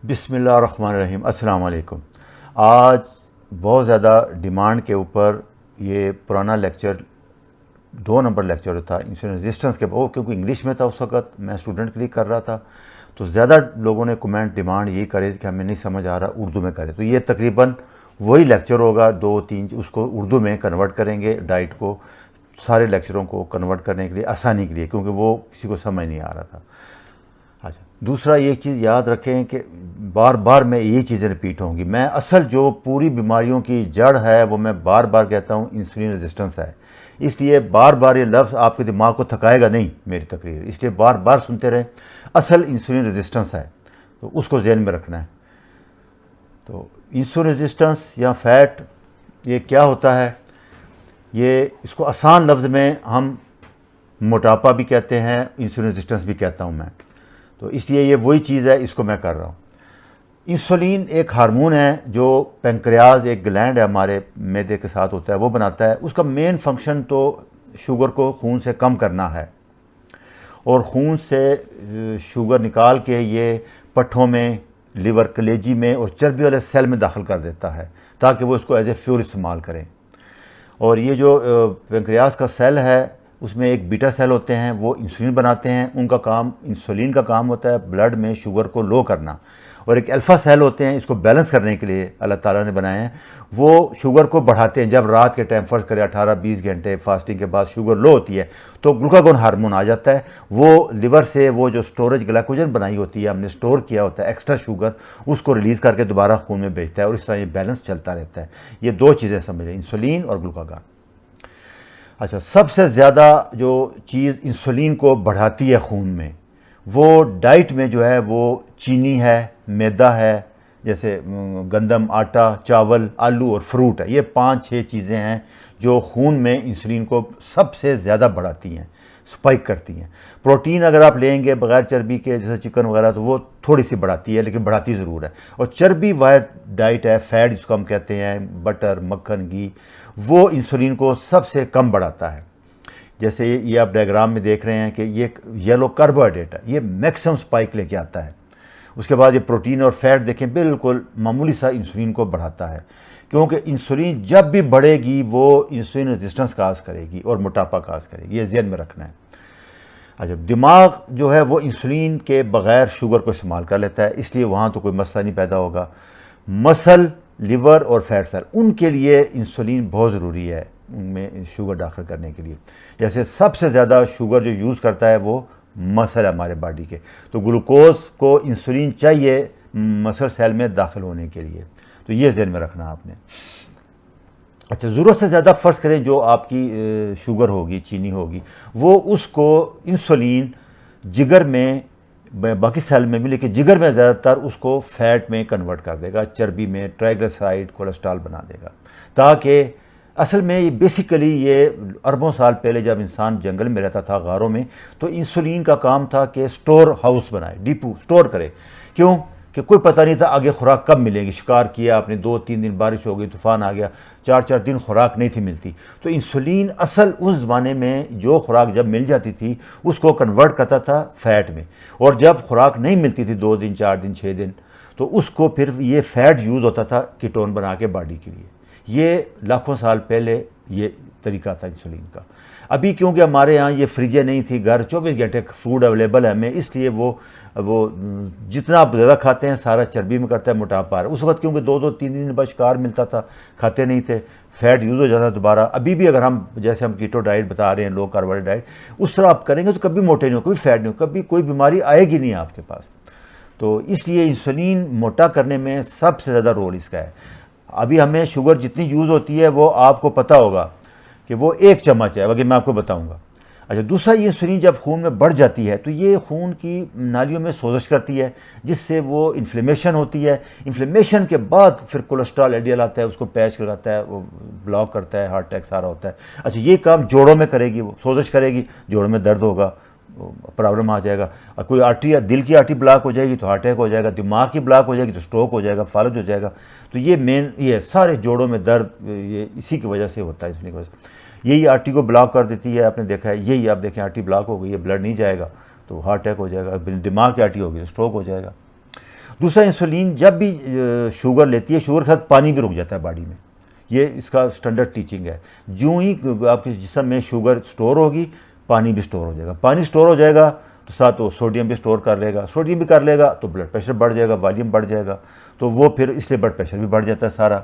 बिस्मिल्लाहिर्रहमानिर्रहीम। अस्सलाम वालेकुम। आज बहुत ज़्यादा डिमांड के ऊपर ये पुराना लेक्चर 2 नंबर लेक्चर था इंसुलिन रेजिस्टेंस के, वो क्योंकि इंग्लिश में था उस वक्त, मैं स्टूडेंट के लिए कर रहा था, तो ज़्यादा लोगं ने कमेंट डिमांड यही करे कि हमें नहीं समझ आ रहा, उर्दू में करें। तो ये तकरीबन वही लेक्चर होगा, 2-3 उसको उर्दू में कन्वर्ट करेंगे, डाइट को, सारे लेक्चरों को कन्वर्ट करने के लिए, आसानी के लिए, क्योंकि वो किसी को समझ नहीं आ रहा था। अच्छा, दूसरा ये चीज़ याद रखें कि बार बार मैं ये चीज़ें रिपीट होंगी, मैं असल जो पूरी बीमारियों की जड़ है वो मैं बार बार कहता हूँ इंसुलिन रेजिस्टेंस है। इसलिए बार बार ये लफ्ज़ आपके दिमाग को थकाएगा नहीं मेरी तकरीर, इसलिए बार बार सुनते रहें। असल इंसुलिन रेजिस्टेंस है, तो उसको ज़हन में रखना है। तो इंसुलिन रेजिस्टेंस या फैट ये क्या होता है, ये इसको आसान लफ्ज़ में हम मोटापा भी कहते हैं, इंसुलिन रेजिस्टेंस भी कहता हूँ मैं। तो इसलिए ये वही चीज़ है, इसको मैं कर रहा हूँ। इंसुलिन एक हार्मोन है जो पेंक्रियाज, एक ग्लैंड है हमारे मैदे के साथ होता है, वो बनाता है। उसका मेन फंक्शन तो शुगर को खून से कम करना है, और खून से शुगर निकाल के ये पट्ठों में, लिवर, कलेजी में और चर्बी वाले सेल में दाखिल कर देता है, ताकि वो इसको एज ए फ्यूल इस्तेमाल करें। और ये जो पेंक्रियाज का सेल है, उसमें एक बीटा सेल होते हैं, वो इंसुलिन बनाते हैं। उनका काम, इंसुलिन का काम होता है ब्लड में शुगर को लो करना। और एक अल्फ़ा सेल होते हैं, इसको बैलेंस करने के लिए अल्लाह ताला ने बनाए हैं, वो शुगर को बढ़ाते हैं। जब रात के टाइम फ़र्ज़ करें 18-20 घंटे फास्टिंग के बाद शुगर लो होती है, तो ग्लूकागोन हार्मोन आ जाता है। वो लिवर से वो जो स्टोरेज ग्लाइकोजन बनाई होती है, हमने स्टोर किया होता है एक्स्ट्रा शुगर, उसको रिलीज़ करके दोबारा खून में भेजता है, और इस तरह ये बैलेंस चलता रहता है। ये दो चीज़ें समझें, इंसुलिन और ग्लूकागॉन। अच्छा, सबसे ज़्यादा जो चीज़ इंसुलिन को बढ़ाती है खून में, वो डाइट में जो है वो चीनी है, मैदा है, जैसे गंदम, आटा, चावल, आलू और फ्रूट है। ये 5-6 चीज़ें हैं जो खून में इंसुलिन को सबसे ज़्यादा बढ़ाती हैं, स्पाइक करती हैं। प्रोटीन अगर आप लेंगे बग़ैर चर्बी के, जैसे चिकन वगैरह, तो वो थोड़ी सी बढ़ाती है, लेकिन बढ़ाती ज़रूर है। और चर्बी वाइज डाइट है, फैट जिसको हम कहते हैं, बटर, मक्खन, घी, वो इंसुलिन को सबसे कम बढ़ाता है। जैसे ये आप डायग्राम में देख रहे हैं कि ये येलो कार्बोहाइड्रेट है, ये मैक्सिमम स्पाइक लेके आता है। उसके बाद ये प्रोटीन और फैट देखें, बिल्कुल मामूली सा इंसुलिन को बढ़ाता है, क्योंकि इंसुलिन जब भी बढ़ेगी वो इंसुलिन रेजिस्टेंस काज करेगी और मोटापा काज करेगी, ये ज़हन में रखना है। अच्छा, दिमाग जो है वो इंसुलिन के बग़ैर शुगर को इस्तेमाल कर लेता है, इसलिए वहाँ तो कोई मसला नहीं पैदा होगा। मसल, लिवर और फैट सेल, उनके लिए इंसुलिन बहुत ज़रूरी है, उनमें शुगर दाखिल करने के लिए। जैसे सबसे ज़्यादा शुगर जो यूज़ करता है वो मसल है हमारे बॉडी के, तो ग्लूकोज को इंसुलिन चाहिए मसल सेल में दाखिल होने के लिए। तो ये ज़हन में रखना आपने। अच्छा, ज़रूरत से ज़्यादा फ़र्ज़ करें जो आपकी शुगर होगी, चीनी होगी, वो उसको इंसुलिन जिगर में, बाकी सेल में भी, लेकिन जिगर में ज़्यादातर उसको फ़ैट में कन्वर्ट कर देगा, चर्बी में, ट्राइग्लिसराइड, कोलेस्ट्रॉल बना देगा। ताकि असल में ये बेसिकली ये अरबों साल पहले जब इंसान जंगल में रहता था, गारों में, तो इंसुलिन का काम था कि स्टोर हाउस बनाए, डिपो स्टोर करे। क्यों कि कोई पता नहीं था आगे खुराक कब मिलेगी। शिकार किया आपने, 2-3 दिन बारिश हो गई, तूफ़ान आ गया, 4-4 दिन खुराक नहीं थी मिलती, तो इंसुलिन असल उस ज़माने में जो खुराक जब मिल जाती थी उसको कन्वर्ट करता था फ़ैट में। और जब खुराक नहीं मिलती थी 2 दिन, 4 दिन, 6 दिन, तो उसको फिर ये फ़ैट यूज़ होता था कीटोन बना के बॉडी के लिए। ये लाखों साल पहले ये तरीका था इंसुलिन का। अभी क्योंकि हमारे यहाँ ये फ्रिजें नहीं थी, घर 24 घंटे फूड अवेलेबल है हमें, इसलिए वो जितना आप ज़्यादा खाते हैं सारा चर्बी में करता है, मोटापा आ रहा है। उस वक्त क्योंकि 2-3 दिन बाद शिकार मिलता था, खाते नहीं थे, फैट यूज़ हो जाता दोबारा। अभी भी अगर हम, जैसे हम कीटो डाइट बता रहे हैं, लो कार्बोहाइड्रेट डाइट, उस तरह आप करेंगे तो कभी मोटे नहीं हो, कभी फैट नहीं हो, कभी कोई बीमारी आएगी नहीं आपके पास। तो इसलिए इंसुलिन मोटा करने में सबसे ज़्यादा रोल इसका है। अभी हमें शुगर जितनी यूज़ होती है वो आपको पता होगा कि वो 1 चम्मच है, अगर मैं आपको बताऊंगा। अच्छा, दूसरा, ये इंसुलिन जब खून में बढ़ जाती है तो ये खून की नालियों में सोजश करती है, जिससे वो इन्फ्लेमेशन होती है। इन्फ्लेमेशन के बाद फिर कोलेस्ट्रॉल एलडीएल आता है, उसको पैच लगाता है, वो ब्लॉक करता है, हार्ट अटैक सारा होता है। अच्छा, ये काम जोड़ों में करेगी, वो सोजश करेगी, जोड़ों में दर्द होगा, प्रॉब्लम आ जाएगा। और कोई आर्टरी या दिल की आर्टरी ब्लॉक हो जाएगी तो हार्ट अटैक हो जाएगा, दिमाग की ब्लॉक हो जाएगी तो स्ट्रोक हो जाएगा, फालज हो जाएगा। तो ये मेन, ये सारे जोड़ों में दर्द ये इसी की वजह से होता है, इसकी वजह से यही आर्टरी को ब्लॉक कर देती है। आपने देखा है, यही आप देखें, आर्टरी ब्लॉक हो गई है, ब्लड नहीं जाएगा तो हार्ट अटैक हो जाएगा, दिमाग की आर्टरी होगी तो स्ट्रोक हो जाएगा। दूसरा, इंसुलिन जब भी शुगर लेती है, शुगर के साथ पानी भी रुक जाता है बॉडी में। ये इसका स्टैंडर्ड टीचिंग है। जो ही आपके जिस्म में शुगर स्टोर होगी, पानी भी स्टोर हो जाएगा। पानी स्टोर हो जाएगा तो साथ वो सोडियम भी स्टोर कर लेगा, सोडियम भी कर लेगा तो ब्लड प्रेशर बढ़ जाएगा, वॉल्यूम बढ़ जाएगा, तो वो फिर इसलिए ब्लड प्रेशर भी बढ़ जाता है सारा।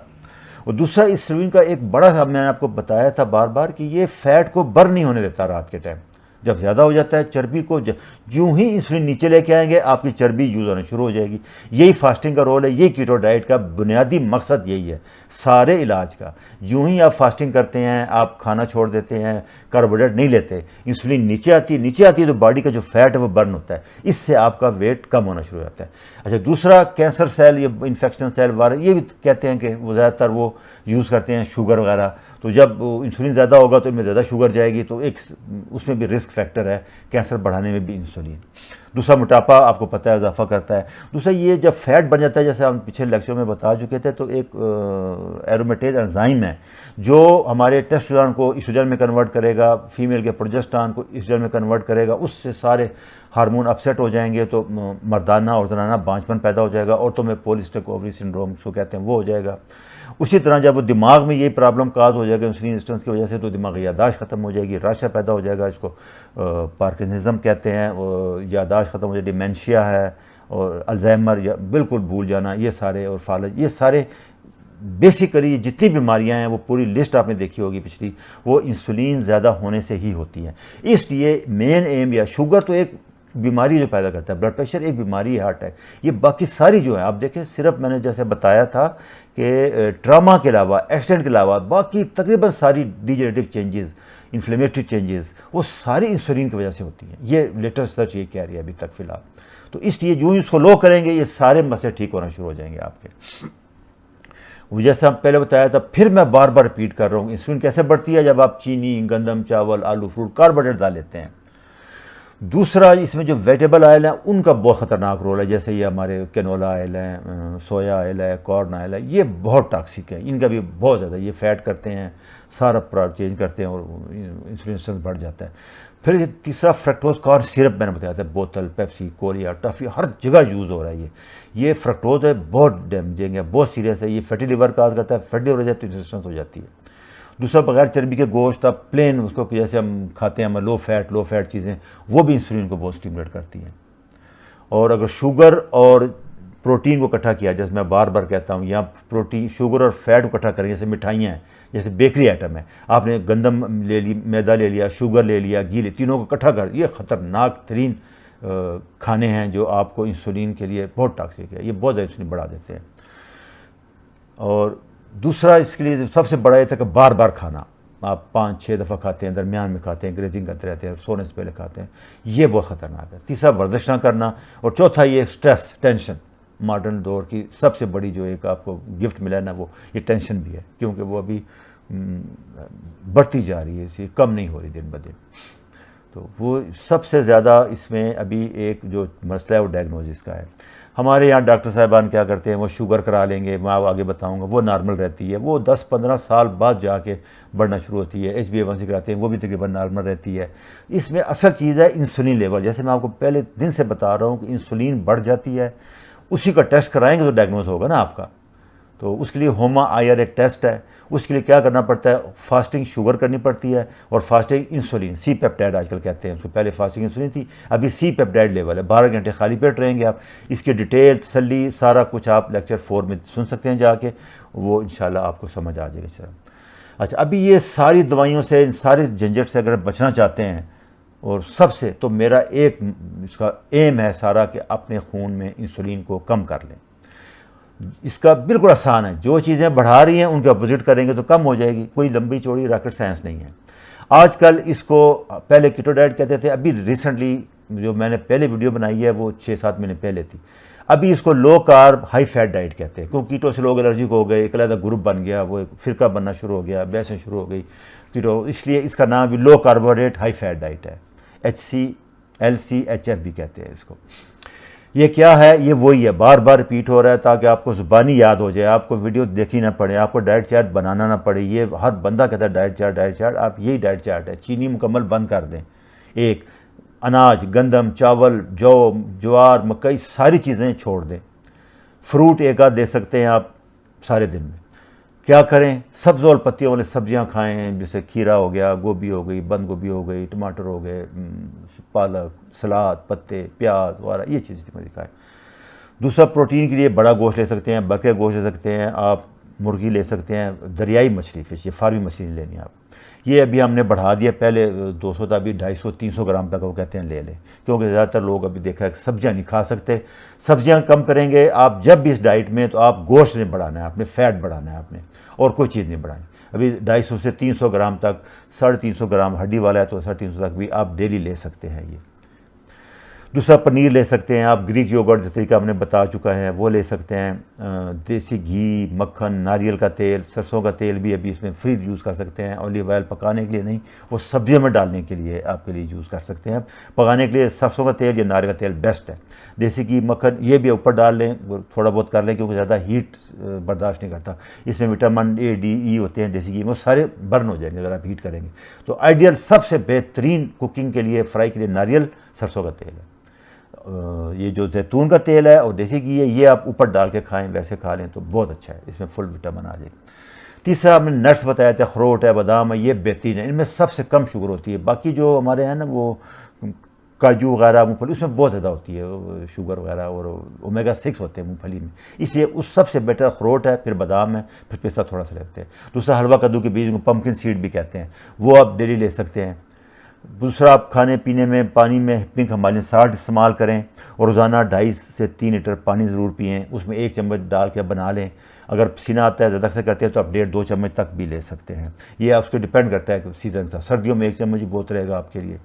और दूसरा, इंसुलिन का एक बड़ा, मैंने आपको बताया था बार बार कि ये फैट को बर्न नहीं होने देता रात के टाइम। जब ज़्यादा हो जाता है चर्बी को, जो ही इंसुलिन नीचे लेके आएंगे आपकी चर्बी यूज़ होना शुरू हो जाएगी। यही फास्टिंग का रोल है, यही कीटो डाइट का बुनियादी मकसद यही है सारे इलाज का। यूँ ही आप फास्टिंग करते हैं, आप खाना छोड़ देते हैं, कार्बोहाइड्रेट नहीं लेते, इंसुलिन नीचे आती है तो बॉडी का जो फैट है वो बर्न होता है, इससे आपका वेट कम होना शुरू हो जाता है। अच्छा, दूसरा, कैंसर सेल या इन्फेक्शन सेल वाले ये भी कहते हैं कि वो ज़्यादातर वो यूज़ करते हैं शुगर वगैरह, तो जब इंसुलिन ज़्यादा होगा तो इनमें ज़्यादा शुगर जाएगी, तो एक उसमें भी रिस्क फैक्टर है कैंसर बढ़ाने में भी इंसुलिन। दूसरा, मोटापा आपको पता है इजाफा करता है। दूसरा, ये जब फैट बन जाता है, जैसे हम पिछले लेक्चर में बता चुके थे, तो एक एरोमेटेज एंजाइम है जो हमारे टेस्टोस्टेरोन को एस्ट्रोजन में कन्वर्ट करेगा, फीमेल के प्रोजेस्टेरोन को एस्ट्रोजन में कन्वर्ट करेगा, उससे सारे हार्मोन अपसेट हो जाएंगे तो मर्दाना और जनाना बांझपन पैदा हो जाएगा, औरतों में पॉलीसिस्टिक ओवरी सिंड्रोम जो कहते हैं वो हो जाएगा। उसी तरह जब वो दिमाग में ये प्रॉब्लम काज हो जाएगा इंसुलिन रेजिस्टेंस की वजह से, तो दिमागी यादाश्त खत्म हो जाएगी, राशा पैदा हो जाएगा, इसको पार्किंसनिज्म कहते हैं, यादाश्त खत्म हो जाएगी, डिमेंशिया है, और अल्जाइमर या बिल्कुल भूल जाना, ये सारे, और फालज, ये सारे बेसिकली जितनी बीमारियां हैं वो पूरी लिस्ट आपने देखी होगी पिछली, वो इंसुलिन ज़्यादा होने से ही होती हैं। इसलिए मेन एम, या शुगर तो एक बीमारी जो पैदा करता है, ब्लड प्रेशर एक बीमारी है, हार्ट अटैक, ये बाकी सारी जो है आप देखें, सिर्फ मैंने जैसे बताया था कि ट्रामा के अलावा, एक्सीडेंट के अलावा बाकी तकरीबन सारी डिजेनरेटिव चेंजेस, इन्फ्लेमेटरी चेंजेस, वो सारी इंसुलिन की वजह से होती हैं। ये लेटेस्ट रिसर्च ये कह रही है अभी तक फ़िलहाल। तो इसलिए जो ही उसको लो करेंगे ये सारे मसले ठीक होना शुरू हो जाएंगे आपके। वो जैसे हम पहले बताया था, फिर मैं बार बार रिपीट कर रहा हूँ, इंसुलिन कैसे बढ़ती है? जब आप चीनी, गंदम, चावल, आलू, फ्रूट, कार्बोहाइड्रेट डाल लेते हैं। दूसरा, इसमें जो वेजिटेबल ऑयल है उनका बहुत ख़तरनाक रोल है, जैसे ये हमारे कैनोला ऑयल है, सोया ऑयल है, कॉर्न ऑयल है, ये बहुत टॉक्सिक है, इनका भी बहुत ज़्यादा, ये फैट करते हैं, सारा प्रोडक्ट चेंज करते हैं और इंसुलिन रेजिस्टेंस बढ़ जाता है। फिर तीसरा, फ्रक्टोज कॉर्न सिरप, मैंने बताया था, बोतल, पेप्सी, कोलिया, टॉफ़ी, हर जगह यूज़ हो रहा है। ये फ्रक्टोज है, बहुत डैमेजिंग है, बहुत सीरियस है, ये फैटी लिवर काज करता है, फैटी लिवर हो जाए तो रेजिस्टेंस हो जाती है। दूसरा, बगैर चर्बी के गोश्त, आप प्लेन उसको जैसे हम खाते हैं, हम लो फैट चीज़ें, वो भी इंसुलिन को बहुत स्टिमुलेट करती हैं। और अगर शुगर और प्रोटीन को इकट्ठा किया, जैसे मैं बार बार कहता हूँ, यहाँ प्रोटीन, शुगर और फैट को इकट्ठा करें, जैसे मिठाइयाँ हैं, जैसे बेकरी आइटम है, आपने गंदम ले ली, मैदा ले लिया, शुगर ले लिया, घी ले, तीनों को इकट्ठा कर, ये ख़तरनाक तरीन खाने हैं जो आपको इंसुलिन के लिए बहुत टॉक्सिक है, ये बहुत इंसुलिन बढ़ा देते हैं। और दूसरा, इसके लिए सबसे बड़ा ये था कि बार बार खाना, आप 5-6 दफ़ा खाते हैं, दरमियान में खाते हैं, ग्रेजिंग करते रहते हैं, सोने से पहले खाते हैं, ये बहुत ख़तरनाक है। तीसरा, वर्जिश ना करना। और चौथा, ये स्ट्रेस, टेंशन, मॉडर्न दौर की सबसे बड़ी जो एक आपको गिफ्ट मिला है ना, वो ये टेंशन भी है, क्योंकि वो अभी बढ़ती जा रही है, इसी कम नहीं हो रही दिन ब दिन। तो वो सबसे ज़्यादा इसमें अभी एक जो मसला है वो डायग्नोसिस का है। हमारे यहाँ डॉक्टर साहबान क्या करते हैं, वो शुगर करा लेंगे, मैं आगे बताऊंगा, वो नॉर्मल रहती है, वो 10-15 साल बाद जाके बढ़ना शुरू होती है। HbA1c कराते हैं, वो भी तकरीबन नॉर्मल रहती है। इसमें असल चीज़ है इंसुलिन लेवल, जैसे मैं आपको पहले दिन से बता रहा हूँ कि इंसुलिन बढ़ जाती है, उसी का टेस्ट कराएंगे तो डायग्नोज होगा ना आपका। तो उसके लिए HOMA-IR एक टेस्ट है, उसके लिए क्या करना पड़ता है, फास्टिंग शुगर करनी पड़ती है और फास्टिंग इंसुलिन, सी पेप्टाइड आजकल कहते हैं उसको, पहले फास्टिंग इंसुलिन थी, अभी सी पेप्टाइड लेवल है। 12 घंटे खाली पेट रहेंगे आप। इसकी डिटेल, तसल्ली, सारा कुछ आप लेक्चर 4 में सुन सकते हैं जाके, वो इंशाल्लाह आपको समझ आ जाएगी सर। अच्छा, अभी ये सारी दवाइयों से, इन सारे झंझट से अगर बचना चाहते हैं, और सबसे तो मेरा एक इसका एम है सारा कि अपने खून में इंसुलिन को कम कर लें। इसका बिल्कुल आसान है, जो चीज़ें बढ़ा रही हैं उनके अपोजिट करेंगे तो कम हो जाएगी, कोई लंबी चौड़ी रॉकेट साइंस नहीं है। आजकल इसको पहले कीटो डाइट कहते थे, अभी रिसेंटली जो मैंने पहले वीडियो बनाई है वो 6-7 महीने पहले थी, अभी इसको low carb high fat diet कहते हैं, क्योंकि कीटो से लोग एलर्जिक हो गए, एक अलग ग्रुप बन गया, वो एक फिरका बनना शुरू हो गया, बहसें शुरू हो गई कीटो, इसलिए इसका नाम भी लो कार्बोहाइड्रेट हाई फैट डाइट है, HCLCHF भी कहते हैं इसको। ये क्या है? ये वही है, बार बार रिपीट हो रहा है ताकि आपको ज़ुबानी याद हो जाए, आपको वीडियो देखनी ना पड़े, आपको डाइट चार्ट बनाना ना पड़े। ये हर बंदा कहता है डाइट चार्ट, आप यही डाइट चार्ट है। चीनी मुकम्मल बंद कर दें, एक अनाज, गंदम, चावल, जौ, ज्वार, मकई, सारी चीज़ें छोड़ दें। फ्रूट एक आध दे सकते हैं आप सारे दिन में। क्या करें, सब्ज़ और पत्तियों वाले सब्जियां खाएं, जैसे खीरा हो गया, गोभी हो गई, बंद गोभी हो गई, टमाटर हो गए, पालक, सलाद, पत्ते, प्याज वगैरह, ये चीज़ इसमें खाएं। दूसरा, प्रोटीन के लिए बड़ा गोश्त ले सकते हैं, बकरे गोश्त ले सकते हैं आप, मुर्गी ले सकते हैं, दरियाई मछली फिश, ये फार्मी मछली नहीं लेनी आप। ये अभी हमने बढ़ा दिया, पहले 200 था, अभी 250-300 ग्राम तक वो कहते हैं ले लें, क्योंकि ज़्यादातर लोग अभी देखा है सब्जियां नहीं खा सकते। सब्जियां कम करेंगे आप जब भी इस डाइट में, तो आप गोश्त नहीं बढ़ाना है आपने, फैट बढ़ाना है आपने, और कोई चीज़ नहीं बढ़ानी। अभी 250 से 300 ग्राम तक, 350 ग्राम हड्डी वाला है तो 350 तक भी आप डेली ले सकते हैं ये। दूसरा, पनीर ले सकते हैं आप, ग्रीक योगर्ट जिस तरीका हमने बता चुका है वो ले सकते हैं। देसी घी, मक्खन, नारियल का तेल, सरसों का तेल भी अभी इसमें फ्री यूज़ कर सकते हैं। ऑलिव ऑयल पकाने के लिए नहीं, वो सब्जियों में डालने के लिए आपके लिए यूज़ कर सकते हैं। पकाने के लिए सरसों का तेल या नारियल का तेल बेस्ट है। देसी घी, मक्खन ये भी ऊपर डाल लें, थोड़ा बहुत कर लें, क्योंकि ज़्यादा हीट बर्दाश्त नहीं करता। इसमें विटामिन ए, डी, ई होते हैं देसी घी में, वो सारे बर्न हो जाएंगे अगर आप हीट करेंगे। तो आइडियल सबसे बेहतरीन कुकिंग के लिए, फ्राई के लिए नारियल सरसों का तेल है। ये जो जैतून का तेल है और देसी घी है, ये आप ऊपर डाल के खाएं, वैसे खा लें तो बहुत अच्छा है, इसमें फुल विटामिन आ जाएगी। तीसरा, हमने नट्स बताया था, अखरोट है, बादाम है, ये बेहतरीन है, इनमें सबसे कम शुगर होती है। बाकी जो हमारे हैं ना वो काजू वगैरह, मूँगफली, उसमें बहुत ज़्यादा होती है शुगर वगैरह, और ओमेगा 6 होते हैं मूँगफली में, इसलिए उस सबसे बेटर अखरोट है, फिर बादाम है, फिर पिस्ता थोड़ा सा लेते हैं। दूसरा, हलवा कद्दू के बीज को पम्पकिन सीड भी कहते हैं, वो आप डेली ले सकते हैं। दूसरा, आप खाने पीने में पानी में पिंक हिमालयन साल्ट इस्तेमाल करें, और रोज़ाना 2.5 से 3 लीटर पानी ज़रूर पिएँ, उसमें 1 चम्मच डाल के बना लें। अगर पसीना आता है, ज़्यादा से करते हैं तो आप 1.5-2 चम्मच तक भी ले सकते हैं। ये आप उसको डिपेंड करता है कि सीज़न का, सर्दियों में 1 चम्मच ही बहुत रहेगा आपके लिए।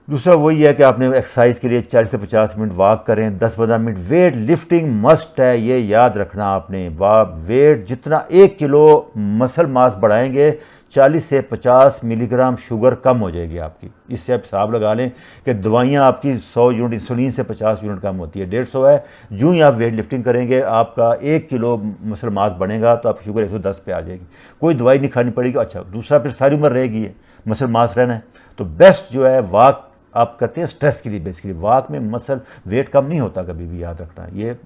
दूसरा वही है कि आपने एक्सरसाइज के लिए 40 से 50 मिनट वॉक करें, 10-15 मिनट। वेट लिफ्टिंग मस्ट है, ये याद रखना आपने। वेट जितना 1 किलो मसल मास बढ़ाएंगे, 40 से 50 मिलीग्राम शुगर कम हो जाएगी आपकी। इससे आप हिसाब लगा लें कि दवाइयाँ आपकी 100 यूनिट, इंसुलिन से 50 यूनिट कम होती है, 150 है। जो ही आप वेट लिफ्टिंग करेंगे, आपका 1 किलो मसल मास बढ़ेगा तो आपकी शुगर 110 पे आ जाएगी, कोई दवाई नहीं खानी पड़ेगी। अच्छा, दूसरा, फिर सारी उम्र रहेगी ये मसल मास रहना है, तो बेस्ट जो है वॉक आप करते हैं स्ट्रेस के लिए। बेसिकली वॉक में मसल वेट कम नहीं होता कभी भी, याद रखना। ये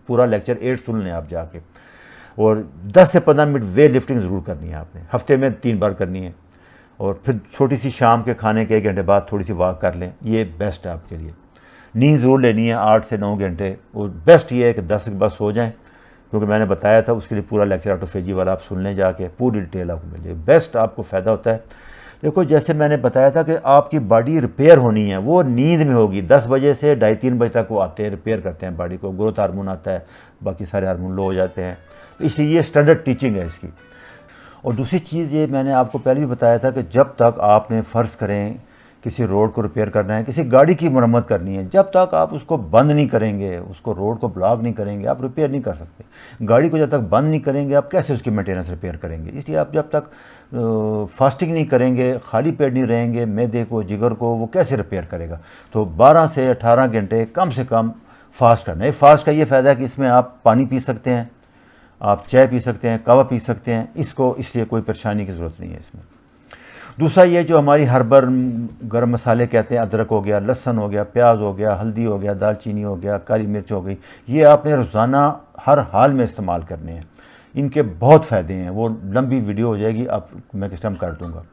पूरा लेक्चर 8 सुन लें आप जाके। और 10 से 15 मिनट वेट लिफ्टिंग ज़रूर करनी है आपने, हफ्ते में 3 बार करनी है। और फिर छोटी सी शाम के खाने के 1 घंटे बाद थोड़ी सी वॉक कर लें, ये बेस्ट है आपके लिए। नींद ज़रूर लेनी है 8 से 9 घंटे, और बेस्ट ये है कि 10 के बाद सो जाएं, क्योंकि मैंने बताया था उसके लिए पूरा लेक्चर ऑटोफेजी वाला आप सुन लें जाके, पूरी डिटेल आपको मिल जाएगी, बेस्ट आपको फ़ायदा होता है। देखो, जैसे मैंने बताया था कि आपकी बॉडी रिपेयर होनी है, वो नींद में होगी। 10 बजे से 2:30-3 बजे तक वो आते हैं, रिपेयर करते हैं बॉडी को, ग्रोथ हार्मोन आता है, बाकी सारे हार्मोन लो हो जाते हैं। तो इसलिए ये स्टैंडर्ड टीचिंग है इसकी। और दूसरी चीज़ ये मैंने आपको पहले भी बताया था कि जब तक आपने फ़र्ज़ करें किसी रोड को रिपेयर करना है, किसी गाड़ी की मरम्मत करनी है, जब तक आप उसको बंद नहीं करेंगे, उसको रोड को ब्लॉक नहीं करेंगे, आप रिपेयर नहीं कर सकते। गाड़ी को जब तक बंद नहीं करेंगे, आप कैसे उसकी मेंटेनेंस रिपेयर करेंगे? इसलिए आप जब तक फास्टिंग नहीं करेंगे, खाली पेट नहीं रहेंगे, मैदे को, जिगर को, वो कैसे रिपेयर करेगा? तो 12 से 18 घंटे कम से कम फास्ट करना है। फास्ट का ये फ़ायदा है कि इसमें आप पानी पी सकते हैं, आप चाय पी सकते हैं, कहवा पी सकते हैं, इसको इसलिए कोई परेशानी की ज़रूरत नहीं है इसमें। दूसरा, ये जो हमारी हर्बर गरम मसाले कहते हैं, अदरक हो गया, लहसुन हो गया, प्याज हो गया, हल्दी हो गया, दालचीनी हो गया, काली मिर्च हो गई, ये आपने रोज़ाना हर हाल में इस्तेमाल करने हैं। इनके बहुत फ़ायदे हैं, वो लंबी वीडियो हो जाएगी, आप मैं किस टाइम कर दूँगा।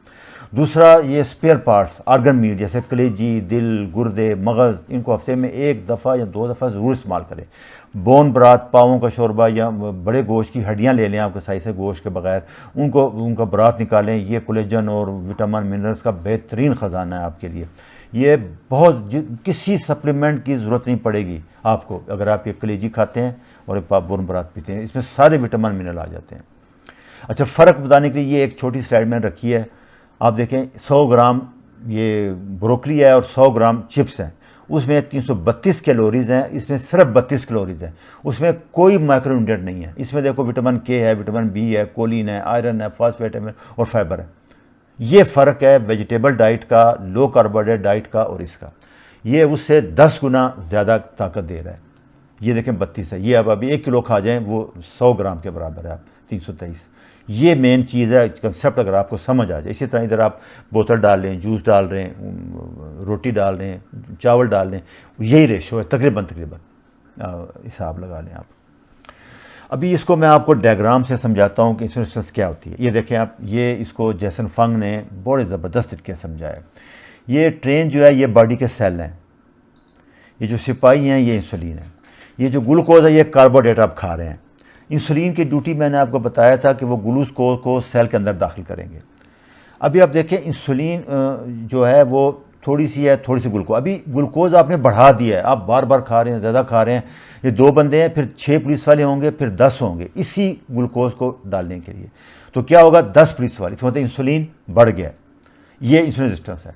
दूसरा, ये स्पेयर पार्ट्स, आर्गन मीट, जैसे कलेजी, दिल, गुर्दे, मगज़, इनको हफ्ते में 1 दफ़ा या 2 दफ़ा ज़रूर इस्तेमाल करें। बोन ब्रात, पाँवों का शोरबा, या बड़े गोश्त की हड्डियाँ ले लें आपके साइज से गोश्त के बगैर, उनका ब्रात निकालें। ये कोलेजन और विटामिन मिनरल्स का बेहतरीन ख़जाना है आपके लिए। ये बहुत किसी सप्लीमेंट की ज़रूरत नहीं पड़ेगी आपको, अगर आप ये कलेजी खाते हैं और एक बोन ब्रात पीते हैं, इसमें सारे विटामिन मिनरल आ जाते हैं। अच्छा, फ़र्क बताने के लिए ये एक छोटी स्लाइड मैंने रखी है, आप देखें। 100 ग्राम ये ब्रोकली है और 100 ग्राम चिप्स हैं, उसमें 332 कैलोरीज़ हैं, इसमें सिर्फ 32 कैलोरीज़ हैं, उसमें कोई माइक्रोन्यूट्रिएंट नहीं है। इसमें देखो विटामिन के है, विटामिन बी है, कोलिन है, आयरन है, फॉस्फेट है और फाइबर है। ये फ़र्क है वेजिटेबल डाइट का, लो कार्बोहाइड्रेट डाइट का और इसका। ये उससे 10 गुना ज़्यादा ताकत दे रहा है। ये देखें 32 है, ये अब अभी 1 किलो खा जाएँ वो 100 ग्राम के बराबर है, आप 323। ये मेन चीज़ है, कंसेप्ट अगर आपको समझ आ जाए। इसी तरह इधर आप बोतल डाल लें, जूस डाल रहे हैं, रोटी डाल रहे हैं, चावल डाल रहे हैं, यही रेशो है तकरीबन। हिसाब लगा लें आप। अभी इसको मैं आपको डायग्राम से समझाता हूँ कि इंसुलिन रेजिस्टेंस क्या होती है। ये देखें आप, ये इसको जैसन फंग ने बड़े ज़बरदस्त तरीके से समझाया। ये ट्रेन जो है ये बॉडी के सेल हैं, ये जो सिपाही हैं ये इंसुलिन है, ये जो ग्लूकोज है ये कार्बोहाइड्रेट आप खा रहे हैं। इंसुलिन की ड्यूटी मैंने आपको बताया था कि वो ग्लूकोज को सेल के अंदर दाखिल करेंगे। अभी आप देखें इंसुलिन जो है वो थोड़ी सी है, थोड़ी सी ग्लूकोज, अभी ग्लूकोज आपने बढ़ा दिया है, आप बार बार खा रहे हैं, ज़्यादा खा रहे हैं। ये 2 बंदे हैं, फिर 6 पुलिस वाले होंगे, फिर 10 होंगे इसी ग्लूकोज को डालने के लिए। तो क्या होगा, 10 पुलिस वाले, इसका मतलब इंसुलिन बढ़ गया। ये इंसुलिन रेजिस्टेंस है।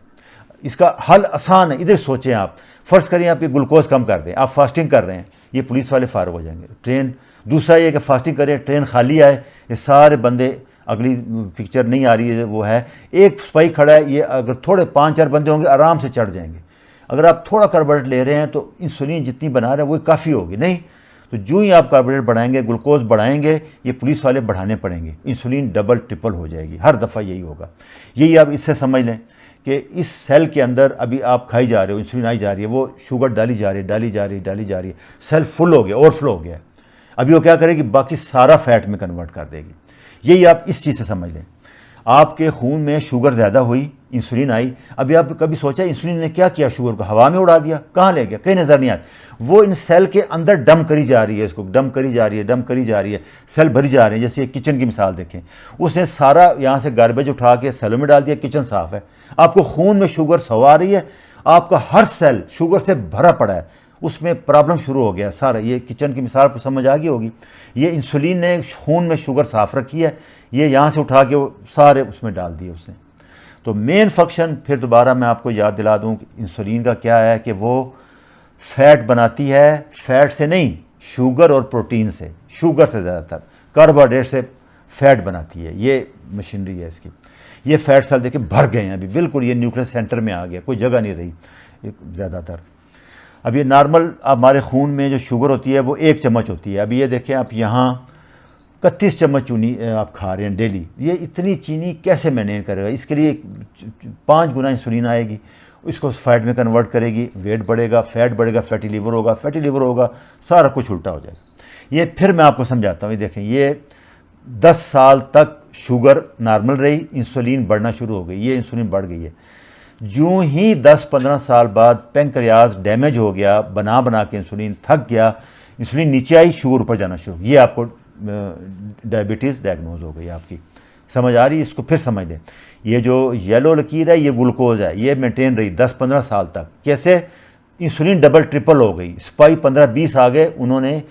इसका हल आसान है, इधर सोचें आप। फ़र्ज़ करें आप ये ग्लूकोज कम कर दें, आप फास्टिंग कर रहे हैं, ये पुलिस वाले फारग हो जाएंगे, ट्रेन। दूसरा ये कि फास्टिंग करें, ट्रेन खाली आए, ये सारे बंदे, अगली पिक्चर नहीं आ रही है वो है, एक सिपाही खड़ा है, ये अगर थोड़े 5-4 बंदे होंगे आराम से चढ़ जाएंगे। अगर आप थोड़ा कार्बोहाइड्रेट ले रहे हैं तो इंसुलिन जितनी बना रहे हैं वो काफ़ी होगी नहीं। तो जो ही आप कार्बोहाइड्रेट बढ़ाएंगे, ग्लूकोज बढ़ाएंगे, ये पुलिस वाले बढ़ाने पड़ेंगे, इंसुलिन डबल ट्रिपल हो जाएगी, हर दफ़ा यही होगा। यही आप इससे समझ लें कि इस सेल के अंदर अभी आप खाई जा रहे हो, इंसुलिन आई जा रही है, वो शुगर डाली जा रही है, डाली जा रही है, डाली जा रही है, सेल फुल हो गया, ओवरफ्लो हो गया। अभी वो क्या करेगी, बाकी सारा फैट में कन्वर्ट कर देगी। यही आप इस चीज़ से समझ लें। आपके खून में शुगर ज़्यादा हुई, इंसुलिन आई। अभी आप कभी सोचा इंसुलिन ने क्या किया, शुगर को हवा में उड़ा दिया, कहाँ ले गया, कहीं नज़र नहीं आता। वो इन सेल के अंदर डंप करी जा रही है, इसको डंप करी जा रही है, डंप करी जा रही है, सेल भरी जा रही है। जैसे किचन की मिसाल देखें, उसने सारा यहाँ से गार्बेज उठा के सेलों में डाल दिया, किचन साफ़ है। आपको खून में शुगर सवा रही है, आपका हर सेल शुगर से भरा पड़ा है, उसमें प्रॉब्लम शुरू हो गया सारा। ये किचन की मिसाल को समझ आ गई होगी। ये इंसुलिन ने खून में शुगर साफ़ रखी है, ये यहाँ से उठा के वो सारे उसमें डाल दिए उसने। तो मेन फंक्शन फिर दोबारा मैं आपको याद दिला दूँ कि इंसुलिन का क्या है कि वो फैट बनाती है, फैट से नहीं, शुगर और प्रोटीन से, शुगर से ज़्यादातर, कार्बोहाइड्रेट से फैट बनाती है। ये मशीनरी है इसकी। ये फैट सेल देखिए भर गए हैं अभी बिल्कुल, ये न्यूक्लियस सेंटर में आ गया, कोई जगह नहीं रही ज़्यादातर। अब ये नॉर्मल हमारे खून में जो शुगर होती है वो 1 चम्मच होती है। अभी ये देखें आप, यहाँ 31 चम्मच चीनी आप खा रहे हैं डेली। ये इतनी चीनी कैसे मेंटेन करेगा, इसके लिए 5 गुना इंसुलिन आएगी, इसको फैट में कन्वर्ट करेगी, वेट बढ़ेगा, फैट बढ़ेगा, फैटी लीवर होगा, फैटी लीवर होगा, सारा कुछ उल्टा हो जाएगा। ये फिर मैं आपको समझाता हूँ। ये देखें, ये 10 साल तक शुगर नॉर्मल रही, इंसुलिन बढ़ना शुरू हो गई, ये इंसुलिन बढ़ गई है। यूँ ही 10-15 साल बाद पेंक्रियाज डैमेज हो गया, बना बना के इंसुलिन थक गया, इंसुलिन नीचे आई, शुगर ऊपर जाना शुरू, ये आपको डायबिटीज़ डायग्नोज हो गई आपकी। समझ आ रही है? इसको फिर समझ लें। ये जो येलो लकीर है ये ग्लूकोज है, ये मेंटेन रही 10-15 साल तक। कैसे? इंसुलिन डबल ट्रिपल हो गई, सिपाही 15-20 आ गए, उन्होंने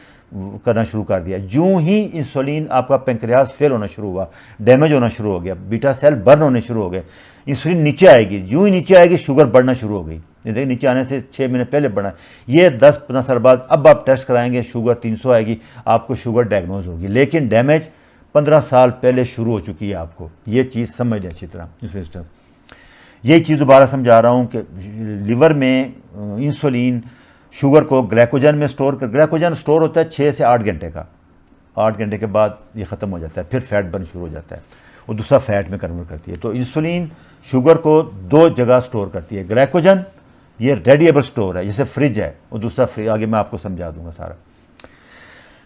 करना शुरू कर दिया। यूँ ही इंसुलिन आपका पेंक्रियाज फेल होना शुरू हुआ, डैमेज होना शुरू हो गया, बीटा सेल बर्न होने शुरू हो गए, इंसुलिन नीचे आएगी, यूँ ही नीचे आएगी, शुगर बढ़ना शुरू हो गई। देखिए नीचे आने से 6 महीने पहले बढ़ा, ये 10-15 साल बाद अब आप टेस्ट कराएंगे, शुगर 300 आएगी, आपको शुगर डायग्नोज होगी, लेकिन डैमेज 15 साल पहले शुरू हो चुकी है आपको। ये चीज़ समझ लें अच्छी तरह। यही चीज़ दोबारा समझा रहा हूँ कि लिवर में इंसुलिन शुगर को ग्लाइकोजन में स्टोर कर, ग्लाइकोजन स्टोर होता है 6 से 8 घंटे का, 8 घंटे के बाद ये ख़त्म हो जाता है, फिर फैट बर्न शुरू हो जाता है, वो दूसरा फैट में कन्वर्ट करती है। तो इंसुलिन शुगर को 2 जगह स्टोर करती है, ग्लाइकोजन ये रेडिएबल स्टोर है, जैसे फ्रिज है, और दूसरा फ्रिज, आगे मैं आपको समझा दूंगा सारा।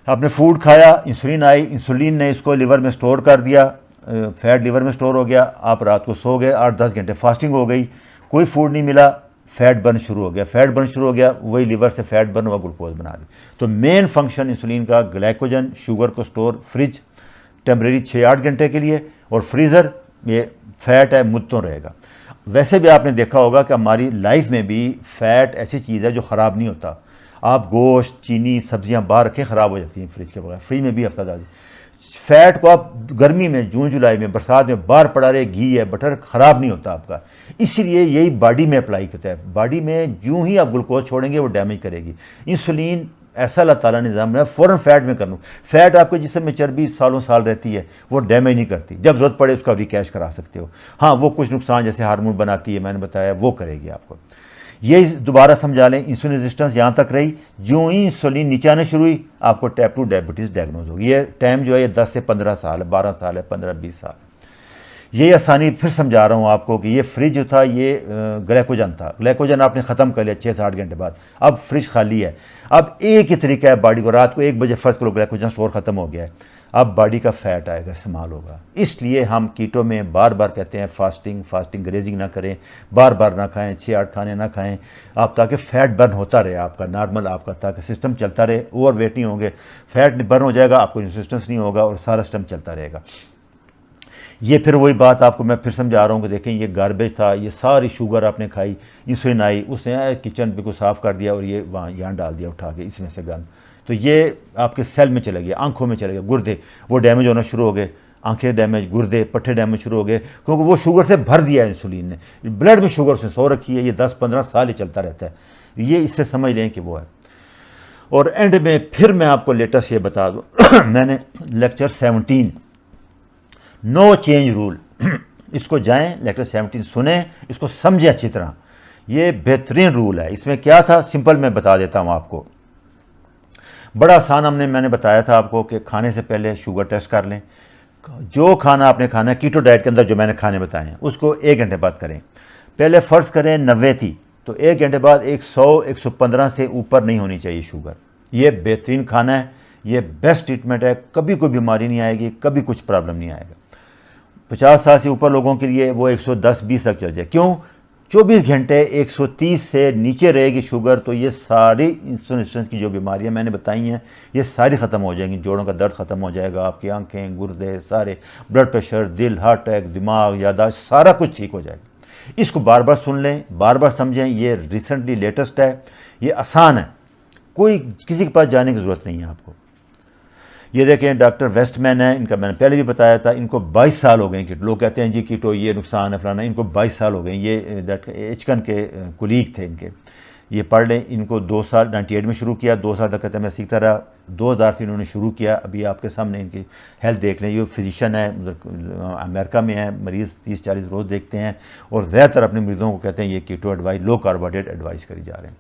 आपने फूड खाया, इंसुलिन आई, इंसुलिन ने इसको लिवर में स्टोर कर दिया, फैट लिवर में स्टोर हो गया, आप रात को सो गए, 8-10 घंटे फास्टिंग हो गई, कोई फूड नहीं मिला, फैट बर्न शुरू हो गया, फैट बर्न शुरू हो गया, वही लिवर से फैट बर्न हुआ, ग्लूकोज बना दी। तो मेन फंक्शन इंसुलिन का ग्लाइकोजन शुगर को स्टोर, फ्रिज टेम्परेरी 6-8 घंटे के लिए, और फ्रीज़र ये फैट है मुद्दों रहेगा। वैसे भी आपने देखा होगा कि हमारी लाइफ में भी फैट ऐसी चीज़ है जो ख़राब नहीं होता। आप गोश्त, चीनी, सब्जियां बाहर रखें, ख़राब हो जाती हैं फ्रिज के बगैर, फ्रिज में भी हफ्ता 10 फैट को आप गर्मी में, जून जुलाई में, बरसात में बाहर पड़ा रहे, घी है, बटर ख़राब नहीं होता आपका। इसीलिए यही बॉडी में अप्लाई होता है। बॉडी में यूँ ही आप ग्लूकोज छोड़ेंगे वो डैमेज करेगी। इंसुलिन ऐसा अल्लाह ताला ने निज़ाम है, फ़ौरन फैट में कर लूँ। फैट आपके जिस्म में चर्बी सालों साल रहती है, वो डैमेज नहीं करती, जब ज़रूरत पड़े उसका रिकैश करा सकते हो। हाँ, वो कुछ नुकसान जैसे हार्मोन बनाती है, मैंने बताया, वो करेगी आपको। ये दोबारा समझा लें, इंसुलिन रेजिस्टेंस यहाँ तक रही, जो ही इंसुलिन नीचे आने शुरू हुई, आपको टाइप 2 डायबिटीज़ डायग्नोज होगी। ये टाइम जो है ये 10 से 15 साल है, 12 साल है, 15-20 साल। यही आसानी फिर समझा रहा हूँ आपको कि ये फ्रिज जो था ये ग्लाइकोजन था, ग्लाइकोजन आपने ख़त्म कर लिया 6 से 8 घंटे बाद, अब फ्रिज खाली है। अब एक ही तरीका है बॉडी को, रात को 1 बजे फर्स्ट करो ग्लाइकोजन स्टोर ख़त्म हो गया है, अब बॉडी का फैट आएगा, इस्तेमाल होगा। इसलिए हम कीटो में बार बार कहते हैं फास्टिंग ग्रेजिंग ना करें, बार बार ना खाएं, 6-8 खाने ना खाएं आप, ताकि फ़ैट बर्न होता रहे आपका नॉर्मल, आपका ताकि सिस्टम चलता रहे, ओवर वेट नहीं होंगे, फैट बर्न हो जाएगा, आपको इंसिस्टेंस नहीं होगा और सारा सिस्टम चलता रहेगा। ये फिर वही बात आपको मैं फिर समझा रहा हूँ कि देखें ये गार्बेज था, ये सारी शुगर आपने खाई, इंसुलिन आई, उसने किचन बिल्कुल साफ़ कर दिया और ये वहाँ यहाँ डाल दिया उठा के, इसमें से गंद, तो ये आपके सेल में चले गया, आंखों में चले गए, गुर्दे वो डैमेज होना शुरू हो गए, आंखें डैमेज, गुर्दे पट्टे डैमेज शुरू हो गए, क्योंकि वो शुगर से भर दिया है इंसुलिन ने, ब्लड में शुगर उसने सो रखी है, ये 10-15 साल ही चलता रहता है, ये इससे समझ लें कि वो है। और एंड में फिर मैं आपको लेटेस्ट ये बता दूँ मैंने लेक्चर 17 नो चेंज रूल, इसको जाएं लेक्चर 17 सुने, इसको समझें अच्छी तरह, ये बेहतरीन रूल है। इसमें क्या था सिंपल मैं बता देता हूँ आपको, बड़ा आसान मैंने बताया था आपको कि खाने से पहले शुगर टेस्ट कर लें, जो खाना आपने खाना है कीटो डाइट के अंदर जो मैंने खाने बताए हैं उसको 1 घंटे बाद करें। पहले फ़र्ज़ करें 90 थी तो 1 घंटे बाद 100-115 से ऊपर नहीं होनी चाहिए शुगर। ये बेहतरीन खाना है, ये बेस्ट ट्रीटमेंट है, कभी कोई बीमारी नहीं आएगी, कभी कुछ प्रॉब्लम नहीं आएगा। 50 साल से ऊपर लोगों के लिए वो 110-20 तक चल जाए, क्यों 24 घंटे 130 से नीचे रहेगी शुगर तो ये सारी इंसुलिन की जो बीमारियां मैंने बताई हैं ये सारी ख़त्म हो जाएंगी, जोड़ों का दर्द ख़त्म हो जाएगा, आपकी आंखें, गुर्दे, सारे ब्लड प्रेशर, दिल, हार्ट अटैक, दिमाग, याददाश्त, सारा कुछ ठीक हो जाएगा। इसको बार बार सुन लें, बार बार समझें, ये रिसेंटली लेटेस्ट है, ये आसान है, कोई किसी के पास जाने की ज़रूरत नहीं है आपको। ये देखें डॉक्टर वेस्टमैन है, इनका मैंने पहले भी बताया था, इनको 22 साल हो गए कीटो, लोग कहते हैं जी कीटो ये नुकसान है फलाना, इनको 22 साल हो गए। ये एचकन के कुलीग थे इनके, ये पढ़ लें, इनको 2 साल 98 में शुरू किया, 2 साल तक कहते हैं मैं सीखता रहा, 2000 से इन्होंने शुरू किया। अभी आपके सामने इनकी हेल्थ देख लें, ये फिजिशियन है, अमेरिका में है, मरीज़ 30-40 रोज़ देखते हैं और ज़्यादातर अपने मरीज़ों को कहते हैं ये कीटो एडवाइस, लो कार्बोहाइड्रेट एडवाइस करी जा रहे हैं।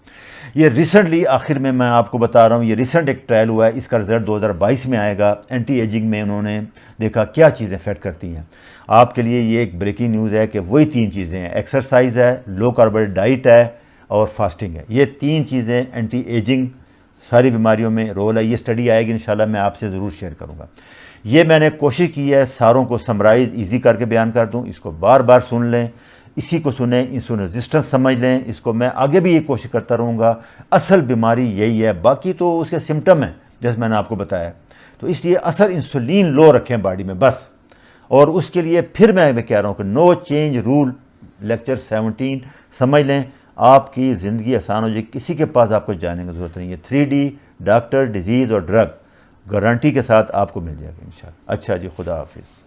ये रिसेंटली आखिर में मैं आपको बता रहा हूँ, ये रिसेंट एक ट्रायल हुआ है, इसका रिजल्ट 2022 में आएगा। एंटी एजिंग में उन्होंने देखा क्या चीज़ें इफेक्ट करती हैं। आपके लिए ये एक ब्रेकिंग न्यूज़ है कि वही 3 चीज़ें हैं, एक्सरसाइज है, लो कार्बोहाइड्रेट डाइट है और फास्टिंग है। ये 3 चीज़ें एंटी एजिंग सारी बीमारियों में रोल है। ये स्टडी आएगी इंशाल्लाह, मैं आपसे ज़रूर शेयर करूँगा। ये मैंने कोशिश की है सारों को समराइज़ ईजी करके बयान कर दूँ, इसको बार बार सुन लें, इसी को सुने, इंसुलिन रेजिस्टेंस समझ लें, इसको मैं आगे भी ये कोशिश करता रहूँगा। असल बीमारी यही है, बाकी तो उसके सिम्टम हैं जैसे मैंने आपको बताया, तो इसलिए असल इंसुलिन लो रखें बॉडी में बस। और उसके लिए फिर मैं कह रहा हूँ कि नो चेंज रूल लेक्चर 17 समझ लें, आपकी ज़िंदगी आसान हो जाए, किसी के पास आपको जाने की ज़रूरत नहीं है। 3D डॉक्टर, डिजीज़ और ड्रग गारंटी के साथ आपको मिल जाएगा इंशाल्लाह। अच्छा जी, खुदा हाफिज़।